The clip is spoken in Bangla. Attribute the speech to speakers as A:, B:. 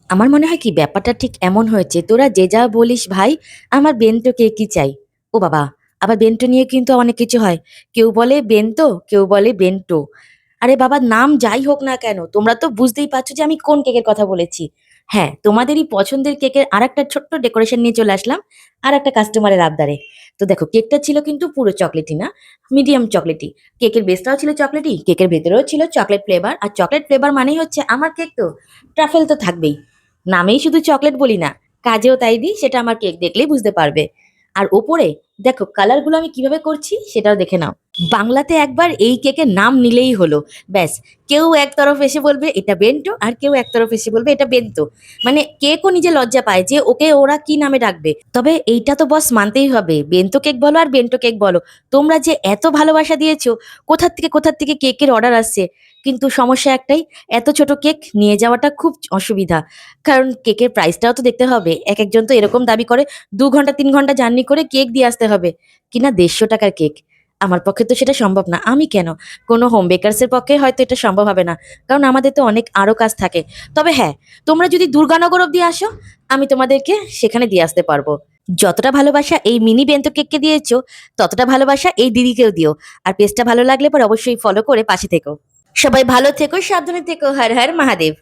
A: আমার মনে হয় কি ব্যাপারটা ঠিক এমন হয়েছে, তোরা যে যা বলিস ভাই, আমার বেন্টো কেকই চাই। ও বাবা! আবার বেন্টো নিয়ে কিন্তু অনেক কিছু হয়। কেউ বলে বেন্তো, কেউ বলে বেন্টো। আরে বাবা, নাম যাই হোক না কেন, তোমরা তো বুঝতেই পারছো যে আমি কোন কেকের কথা বলেছি। হ্যাঁ, তোমাদেরই পছন্দের কেকের আরেকটা ছোট্ট ডেকোরেশন নিয়ে চলে আসলাম আরেকটা কাস্টমারের আবদারে। তো দেখো, কেকটা ছিল কিন্তু পুরো চকলেটি না, মিডিয়াম চকলেটি। কেকের বেসটাও ছিল চকলেটি, কেকের ভেতরেও ছিল চকলেট ফ্লেভার। আর চকলেট ফ্লেভার মানেই হচ্ছে আমার কেক তো ট্রাফেল তো থাকবেই। নামেই শুধু চকলেট বলি না, কাজেও তাই দিই, সেটা আমার কেক দেখলেই বুঝতে পারবে। আর ওপরে দেখো কালারগুলো আমি কিভাবে করছি সেটাও দেখে নাও। বাংলাতে একবার এই কেকের নাম নিলেই হলো, ব্যাস। কেউ এক তরফ এসে বলবে এটা বেন্টো, আর কেউ এক তরফ এসে বলবে এটা বেন্তো। মানে কেকও নিজে লজ্জা পায় যে ওকে ওরা কি নামে ডাকবে। তবে এইটা তো বস মানতেই হবে, বেন্তো কেক বলো আর বেন্টো কেক বলো, তোমরা যে এত ভালোবাসা দিয়েছো, কোথার থেকে কেকের অর্ডার আসছে। কিন্তু সমস্যা একটাই, এত ছোট কেক নিয়ে যাওয়াটা খুব অসুবিধা। কারণ কেকের প্রাইসটাও তো দেখতে হবে। একজন তো এরকম দাবি করে ২ ঘন্টা ৩ ঘন্টা জার্নি করে কেক দিয়ে আসতে হবে, কিনা ১৫০ টাকার কেক। আমার পক্ষে তো সেটা সম্ভব না। আমি কেন, কোনো হোম বেকারসের পক্ষে হয়তো এটা সম্ভব হবে না, কারণ আমাদের তো অনেক আরো কাজ থাকে। তবে হ্যাঁ, তোমরা যদি দুর্গানগর অব্দি আসো, আমি তোমাদেরকে সেখানে দিয়ে আসতে পারবো। যতটা ভালোবাসা এই মিনি বেন্তো কেককে দিয়েছো, ততটা ভালোবাসা এই দিদিকেও দিও। আর পেজটা ভালো লাগলে পর অবশ্যই ফলো করে পাশে থেকো। সবাই ভালো থেকো, সাবধানে থেকো। হর হর মহাদেব।